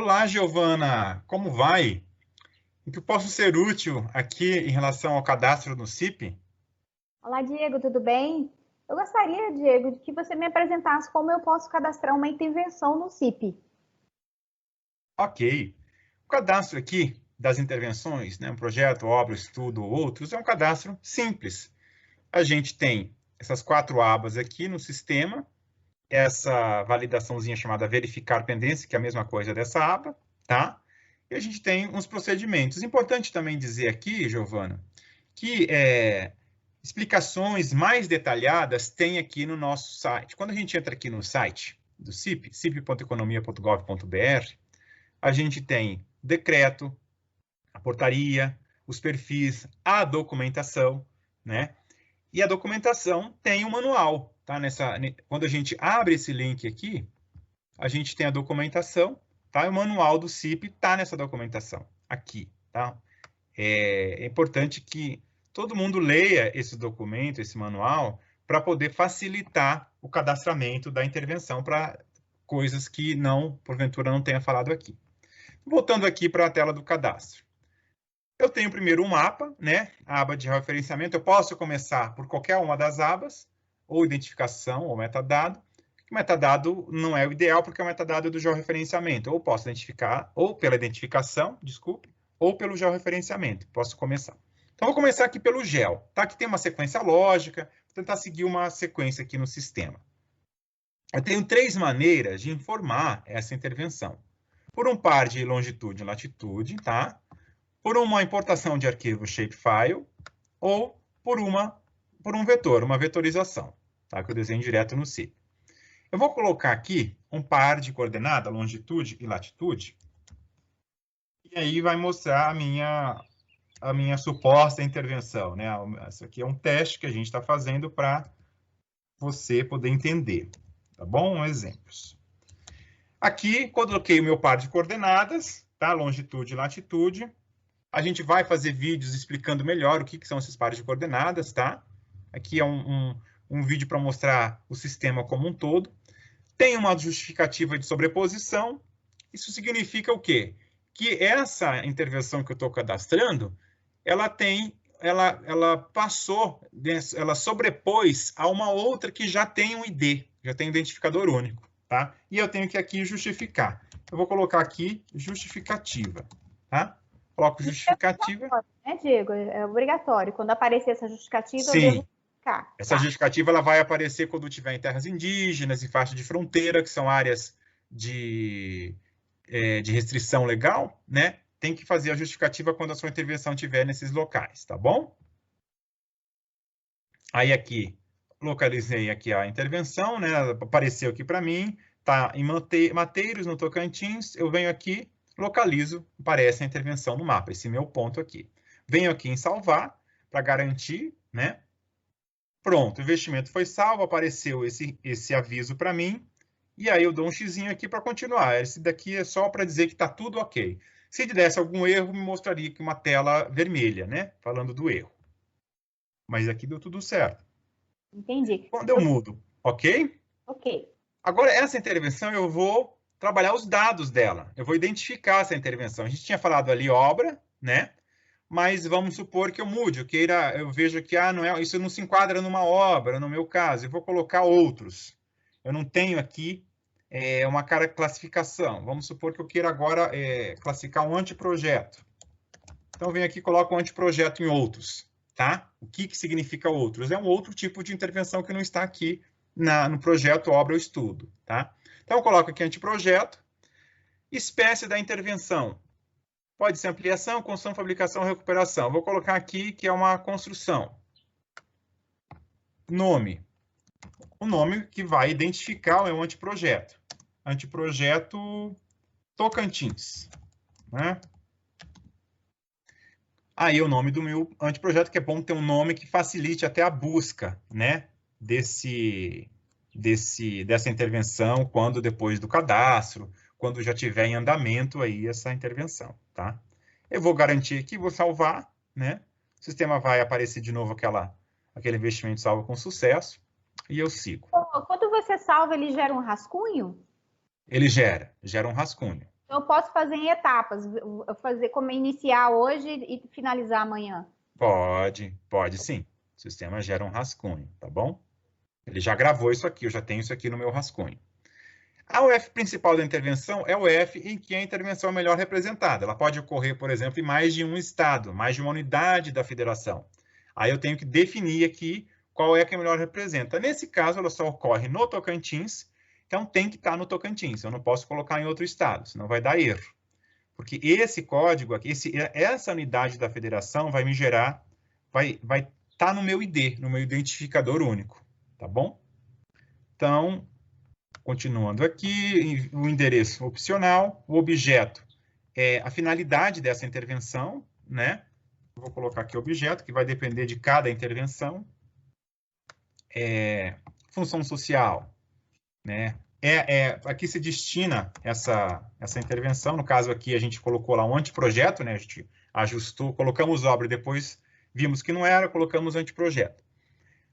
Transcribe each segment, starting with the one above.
Olá, Giovana, como vai? Em que eu posso ser útil aqui em relação ao cadastro no CIP? Olá, Diego, tudo bem? Eu gostaria, Diego, de que você me apresentasse como eu posso cadastrar uma intervenção no CIP. Ok. O cadastro aqui das intervenções, né, um projeto, obra, estudo ou outros, é um cadastro simples. A gente tem essas 4 abas aqui no sistema, essa validaçãozinha chamada verificar pendência, que é a mesma coisa dessa aba, tá? E a gente tem uns procedimentos. Importante também dizer aqui, Giovana, que explicações mais detalhadas tem aqui no nosso site. Quando a gente entra aqui no site do CIP, cip.economia.gov.br, a gente tem decreto, a portaria, os perfis, a documentação, né? E a documentação tem um manual, tá? Quando a gente abre esse link aqui, a gente tem a documentação, tá? E o manual do CIP está nessa documentação, aqui, tá? É importante que todo mundo leia esse documento, esse manual, para poder facilitar o cadastramento da intervenção para coisas que porventura não tenha falado aqui. Voltando aqui para a tela do cadastro. Eu tenho primeiro um mapa, né? A aba de referenciamento. Eu posso começar por qualquer uma das abas, ou identificação, ou metadado. O metadado não é o ideal, porque o metadado é do georreferenciamento. Ou posso identificar, ou pela identificação, desculpe, ou pelo georreferenciamento. Posso começar. Então, vou começar aqui pelo gel, tá? Que tem uma sequência lógica, vou tentar seguir uma sequência aqui no sistema. Eu tenho 3 maneiras de informar essa intervenção. Por um par de longitude e latitude, tá? Por uma importação de arquivo shapefile, ou por um vetor, uma vetorização, tá? Que eu desenho direto no CIP. Eu vou colocar aqui um par de coordenada, longitude e latitude, e aí vai mostrar a minha suposta intervenção, né? Isso aqui é um teste que a gente está fazendo para você poder entender, tá bom? Exemplos. Aqui, coloquei o meu par de coordenadas, tá? Longitude e latitude. A gente vai fazer vídeos explicando melhor o que são esses pares de coordenadas, tá? Aqui é um vídeo para mostrar o sistema como um todo. Tem uma justificativa de sobreposição. Isso significa o quê? Que essa intervenção que eu estou cadastrando, ela sobrepôs a uma outra que já tem um ID, já tem um identificador único, tá? E eu tenho que aqui justificar. Eu vou colocar aqui justificativa, tá? Coloco justificativa. É, Diego? É obrigatório. Quando aparecer essa justificativa, eu Sim. devo ficar. Essa justificativa ela vai aparecer quando tiver em terras indígenas, em faixa de fronteira, que são áreas de restrição legal, né? Tem que fazer a justificativa quando a sua intervenção estiver nesses locais, tá bom? Aí aqui, localizei aqui a intervenção, né? Apareceu aqui para mim, tá em Mateiros, no Tocantins. Eu venho aqui, localizo, aparece a intervenção no mapa, esse meu ponto aqui. Venho aqui em salvar, para garantir, né? Pronto, o investimento foi salvo, apareceu esse aviso para mim, e aí eu dou um xizinho aqui para continuar. Esse daqui é só para dizer que está tudo ok. Se desse algum erro, me mostraria aqui uma tela vermelha, né? Falando do erro. Mas aqui deu tudo certo. Entendi. Quando eu mudo, ok? Ok. Agora, essa intervenção, eu vou trabalhar os dados dela. Eu vou identificar essa intervenção. A gente tinha falado ali obra, né? Mas vamos supor que eu mude, eu vejo que isso não se enquadra numa obra, no meu caso, eu vou colocar outros. Eu não tenho aqui uma classificação. Vamos supor que eu queira agora classificar um anteprojeto. Então, eu venho aqui e coloco um anteprojeto em outros. Tá? O que significa outros? É um outro tipo de intervenção que não está aqui no projeto, obra ou estudo. Tá? Então, eu coloco aqui anteprojeto, espécie da intervenção. Pode ser ampliação, construção, fabricação, recuperação. Vou colocar aqui que é uma construção. Nome. O nome que vai identificar é um anteprojeto. Anteprojeto Tocantins. Né? Aí o nome do meu anteprojeto, que é bom ter um nome que facilite até a busca, né? Dessa intervenção, quando depois do cadastro, quando já tiver em andamento aí essa intervenção, tá? Eu vou garantir aqui, vou salvar, né? O sistema vai aparecer de novo aquele investimento salvo com sucesso, e eu sigo. Quando você salva, ele gera um rascunho? Ele gera um rascunho, Eu posso fazer em etapas, eu fazer como iniciar hoje e finalizar amanhã. Pode sim. O sistema gera um rascunho, tá bom? Ele já gravou isso aqui, eu já tenho isso aqui no meu rascunho. A UF principal da intervenção é o UF em que a intervenção é melhor representada. Ela pode ocorrer, por exemplo, em mais de um estado, mais de uma unidade da federação. Aí eu tenho que definir aqui qual é que melhor representa. Nesse caso, ela só ocorre no Tocantins, então tem que estar no Tocantins. Eu não posso colocar em outro estado, senão vai dar erro. Porque esse código aqui, essa unidade da federação vai me gerar, vai estar no meu ID, no meu identificador único, tá bom? Então, continuando aqui, o endereço opcional, o objeto é a finalidade dessa intervenção, né? Vou colocar aqui objeto, que vai depender de cada intervenção. Função social, né? Aqui se destina essa intervenção, no caso aqui a gente colocou lá um anteprojeto, né? A gente ajustou, colocamos obra e depois vimos que não era, colocamos anteprojeto.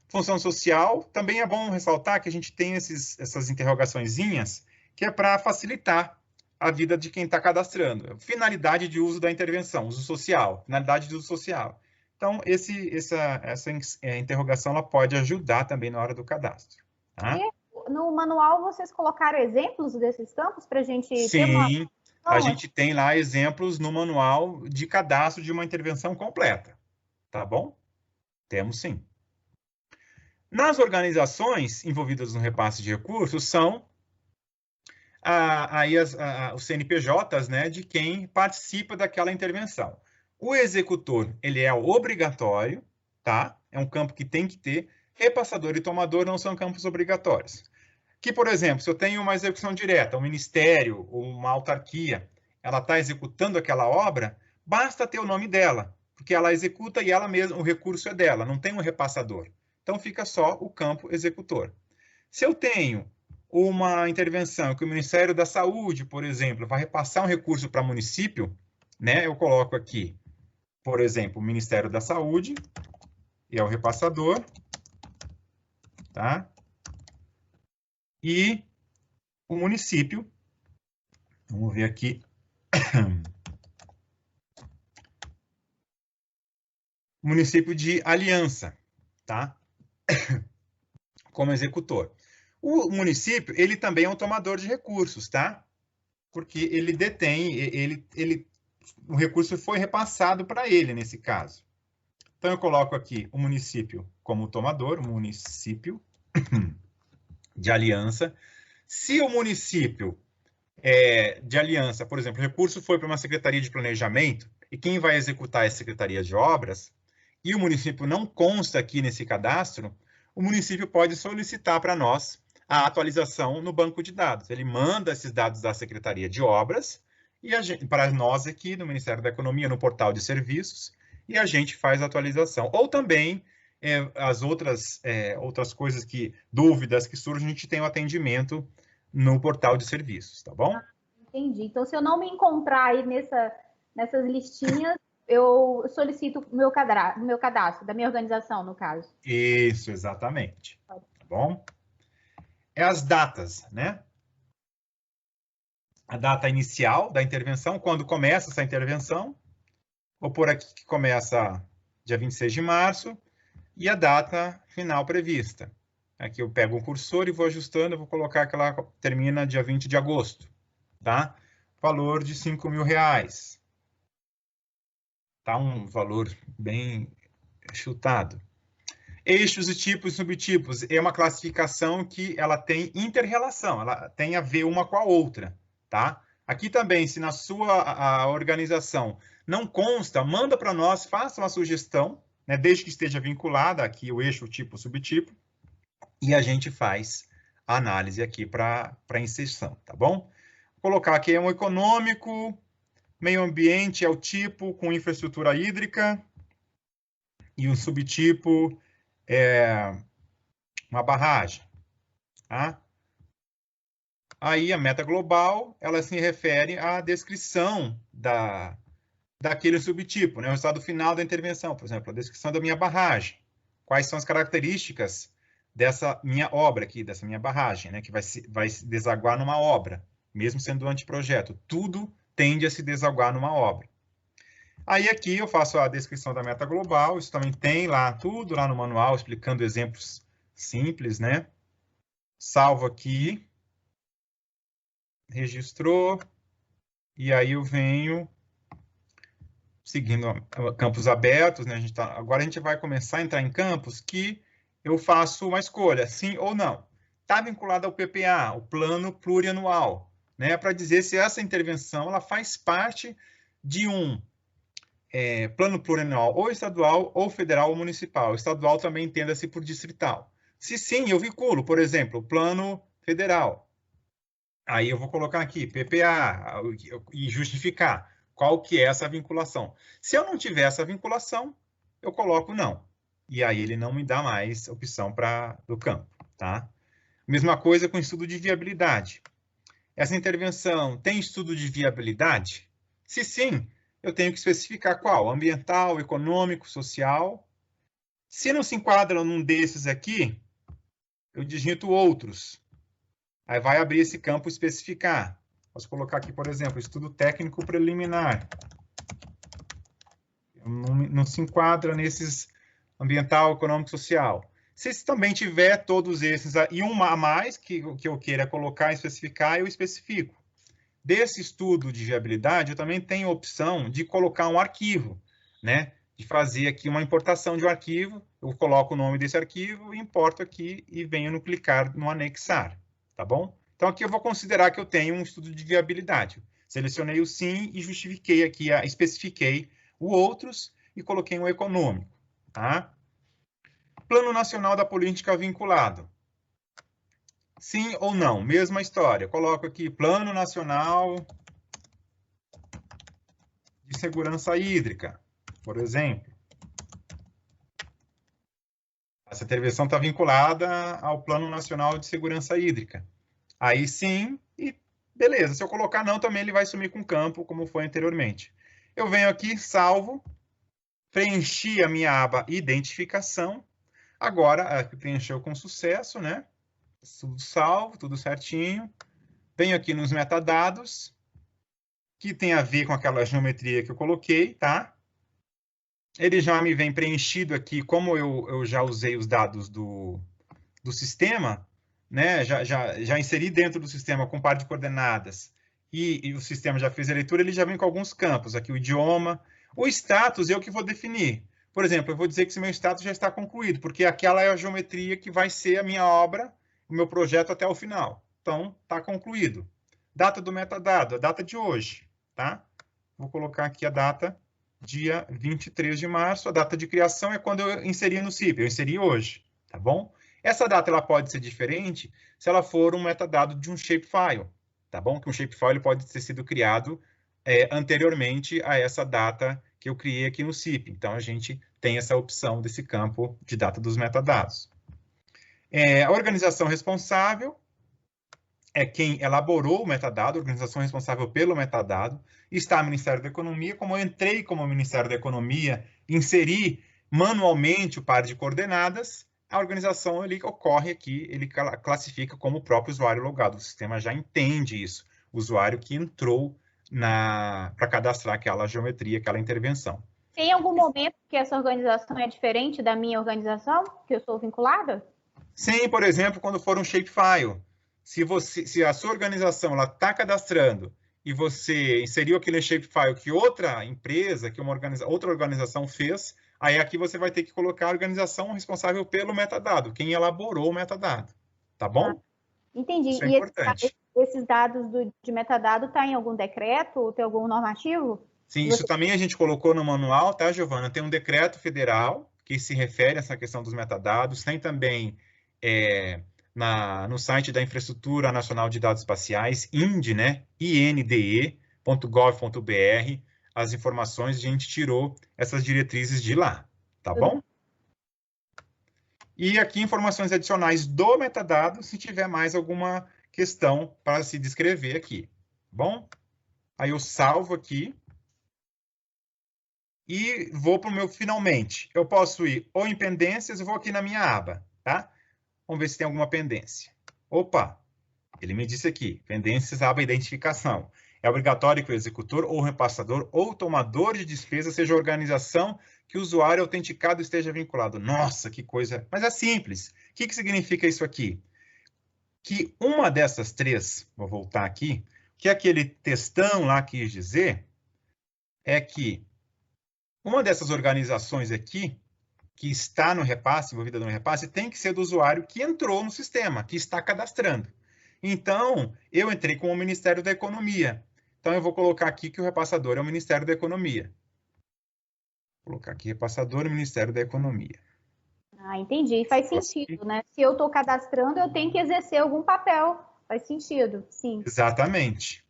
Função social, também é bom ressaltar que a gente tem essas interrogaçõezinhas que é para facilitar a vida de quem está cadastrando. Finalidade de uso da intervenção, uso social, finalidade de uso social. Então, essa interrogação ela pode ajudar também na hora do cadastro. Tá? E no manual vocês colocaram exemplos desses campos para a gente ter uma... Sim, a gente tem lá exemplos no manual de cadastro de uma intervenção completa. Tá bom? Temos sim. Nas organizações envolvidas no repasse de recursos são os CNPJs, né, de quem participa daquela intervenção. O executor, ele é obrigatório, tá? É um campo que tem que ter. Repassador e tomador não são campos obrigatórios. Que, por exemplo, se eu tenho uma execução direta, um ministério ou uma autarquia, ela está executando aquela obra, basta ter o nome dela, porque ela executa e ela mesma, o recurso é dela, não tem um repassador. Então, fica só o campo executor. Se eu tenho uma intervenção que o Ministério da Saúde, por exemplo, vai repassar um recurso para município, né? Eu coloco aqui, por exemplo, o Ministério da Saúde, e é o repassador, tá? E o município, vamos ver aqui, município de Aliança, tá? Como executor. O município, ele também é um tomador de recursos, tá? Porque ele detém, o recurso foi repassado para ele nesse caso. Então, eu coloco aqui o município como tomador, o município de Aliança. Se o município de Aliança, por exemplo, o recurso foi para uma secretaria de planejamento, e quem vai executar é a secretaria de obras, e o município não consta aqui nesse cadastro, o município pode solicitar para nós a atualização no banco de dados. Ele manda esses dados da Secretaria de Obras e para nós aqui no Ministério da Economia, no portal de serviços, e a gente faz a atualização. Ou também as outras coisas dúvidas que surgem, a gente tem o atendimento no portal de serviços, tá bom? Entendi. Então, se eu não me encontrar aí nessas listinhas, eu solicito o meu cadastro, da minha organização, no caso. Isso, exatamente. Tá bom? As datas, né? A data inicial da intervenção, quando começa essa intervenção. Vou pôr aqui que começa dia 26 de março e a data final prevista. Aqui eu pego o cursor e vou ajustando, eu vou colocar que ela termina dia 20 de agosto, tá? Valor de R$5.000. Tá um valor bem chutado. Eixos e tipos e subtipos é uma classificação que ela tem inter-relação, ela tem a ver uma com a outra, tá? Aqui também, se na sua organização não consta, manda para nós, faça uma sugestão, né, desde que esteja vinculada aqui o eixo, o tipo, o subtipo, e a gente faz a análise aqui para inserção, tá bom? Vou colocar aqui um econômico, meio ambiente é o tipo com infraestrutura hídrica, e um subtipo é uma barragem, tá? Aí a meta global, ela se refere à descrição daquele subtipo, né? O resultado final da intervenção, por exemplo, a descrição da minha barragem. Quais são as características dessa minha obra aqui, dessa minha barragem, né? Que vai se desaguar numa obra. mesmo sendo anteprojeto. Tudo tende a se desaguar numa obra. Aí aqui eu faço a descrição da meta global, isso também tem lá tudo lá no manual, explicando exemplos simples, né? Salvo aqui, registrou, e aí eu venho seguindo campos abertos, né? Agora a gente vai começar a entrar em campos que eu faço uma escolha, sim ou não. Está vinculado ao PPA, o Plano Plurianual, né? Para dizer se essa intervenção ela faz parte de um plano plurianual ou estadual, ou federal ou municipal. O estadual também entenda-se por distrital. Se sim, eu vinculo, por exemplo, o plano federal. Aí eu vou colocar aqui, PPA, e justificar qual que é essa vinculação. Se eu não tiver essa vinculação, eu coloco não. E aí ele não me dá mais opção do campo, tá? Mesma coisa com estudo de viabilidade. Essa intervenção tem estudo de viabilidade? Se sim, eu tenho que especificar qual, ambiental, econômico, social. Se não se enquadra num desses aqui, eu digito outros. Aí vai abrir esse campo especificar. Posso colocar aqui, por exemplo, estudo técnico preliminar. Não se enquadra nesses ambiental, econômico, social. Se também tiver todos esses e um a mais que eu queira colocar e especificar, eu especifico. Desse estudo de viabilidade, eu também tenho a opção de colocar um arquivo, né? De fazer aqui uma importação de um arquivo, eu coloco o nome desse arquivo, importo aqui e venho no clicar no anexar, tá bom? Então aqui eu vou considerar que eu tenho um estudo de viabilidade. Selecionei o sim e justifiquei aqui, especifiquei o outros e coloquei um econômico, tá? Plano Nacional da Política Vinculado. Sim ou não? Mesma história. Coloco aqui Plano Nacional de Segurança Hídrica, por exemplo. Essa intervenção está vinculada ao Plano Nacional de Segurança Hídrica. Aí sim, e beleza. Se eu colocar não, também ele vai sumir com o campo, como foi anteriormente. Eu venho aqui, salvo, preenchi a minha aba Identificação. Agora, preencheu com sucesso, né? Tudo salvo, tudo certinho. Venho aqui nos metadados, que tem a ver com aquela geometria que eu coloquei, tá? Ele já me vem preenchido aqui, como eu já usei os dados do sistema, né? Já inseri dentro do sistema com par de coordenadas e o sistema já fez a leitura, ele já vem com alguns campos. Aqui o idioma, o status eu que vou definir. Por exemplo, eu vou dizer que esse meu status já está concluído, porque aquela é a geometria que vai ser a minha obra, o meu projeto até o final. Então, está concluído. Data do metadado, a data de hoje, tá? Vou colocar aqui a data, dia 23 de março. A data de criação é quando eu inseri no CIP, eu inseri hoje, tá bom? Essa data ela pode ser diferente se ela for um metadado de um shapefile, tá bom? Que um shapefile pode ter sido criado anteriormente a essa data que eu criei aqui no CIP. Então, a gente tem essa opção desse campo de data dos metadados. A organização responsável é quem elaborou o metadado, a organização responsável pelo metadado, está no Ministério da Economia. Como eu entrei como Ministério da Economia, inseri manualmente o par de coordenadas, a organização ele ocorre aqui, ele classifica como o próprio usuário logado. O sistema já entende isso, o usuário que entrou para cadastrar aquela geometria, aquela intervenção. Tem algum momento que essa organização é diferente da minha organização, que eu sou vinculada? Sim, por exemplo, quando for um shapefile. Se a sua organização está cadastrando e você inseriu aquele shapefile que outra empresa, que outra organização fez, aí aqui você vai ter que colocar a organização responsável pelo metadado, quem elaborou o metadado. Tá bom? Entendi. Isso é importante. Esses dados de metadado tá em algum decreto? Tem algum normativo? Sim, isso também a gente colocou no manual, tá, Giovana? Tem um decreto federal que se refere a essa questão dos metadados, tem também no site da Infraestrutura Nacional de Dados Espaciais, INDE, né? inde.gov.br, as informações, a gente tirou essas diretrizes de lá, tá bom? E aqui informações adicionais do metadado, se tiver mais alguma questão para se descrever aqui, tá bom? Aí eu salvo aqui e vou para o meu finalmente. Eu posso ir ou em pendências, eu vou aqui na minha aba, tá? Vamos ver se tem alguma pendência. Opa, Ele me disse aqui, pendências aba identificação. É obrigatório que o executor ou repassador ou tomador de despesa seja a organização que o usuário autenticado esteja vinculado. Nossa, que coisa... Mas é simples. O que significa isso aqui? Que uma dessas três, vou voltar aqui, que aquele textão lá quis dizer, é que uma dessas organizações aqui, que está no repasse, envolvida no repasse, tem que ser do usuário que entrou no sistema, que está cadastrando. Então, eu entrei com o Ministério da Economia. Então, eu vou colocar aqui que o repassador é o Ministério da Economia. Vou colocar aqui repassador e Ministério da Economia. Ah, entendi. Faz sentido, né? Se eu estou cadastrando, eu tenho que exercer algum papel. Faz sentido, sim. Exatamente.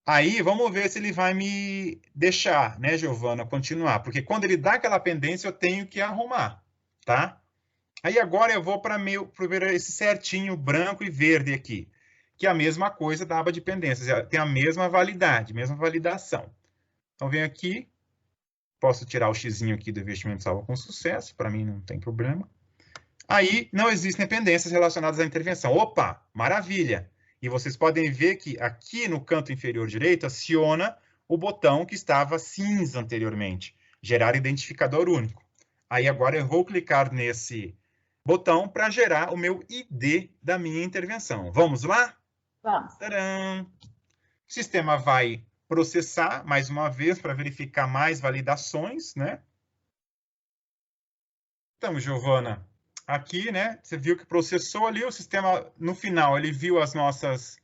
Aí, vamos ver se ele vai me deixar, né, Giovana, continuar. Porque quando ele dá aquela pendência, eu tenho que arrumar, tá? Aí agora eu vou para esse certinho branco e verde aqui, que é a mesma coisa da aba de pendências, tem a mesma validade, mesma validação. Então, venho aqui, posso tirar o xizinho aqui do investimento salvo com sucesso, para mim não tem problema. Aí não existem pendências relacionadas à intervenção. Opa, maravilha! E vocês podem ver que aqui no canto inferior direito aciona o botão que estava cinza anteriormente, gerar identificador único. Aí agora eu vou clicar nesse botão para gerar o meu ID da minha intervenção. Vamos lá? Vamos. Tcharam! O sistema vai processar mais uma vez para verificar mais validações, né? Então, Giovana, aqui, né? Você viu que processou ali o sistema no final, ele viu as nossas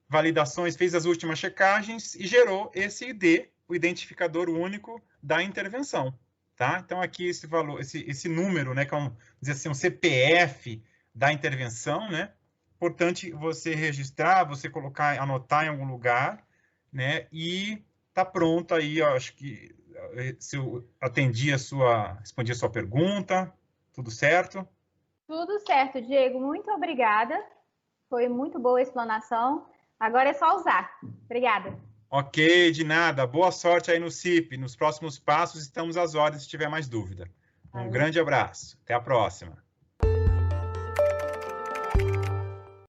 validações, fez as últimas checagens e gerou esse ID, o identificador único da intervenção, tá? Então aqui esse valor, esse número, né, que é dizer assim, um CPF da intervenção, né? Importante você registrar, você colocar, anotar em algum lugar, né? E tá pronto aí, ó, acho que se eu respondi a sua pergunta, tudo certo? Tudo certo, Diego. Muito obrigada. Foi muito boa a explanação. Agora é só usar. Obrigada. Ok, de nada. Boa sorte aí no CIP. Nos próximos passos estamos às ordens se tiver mais dúvida. Um grande abraço. Até a próxima.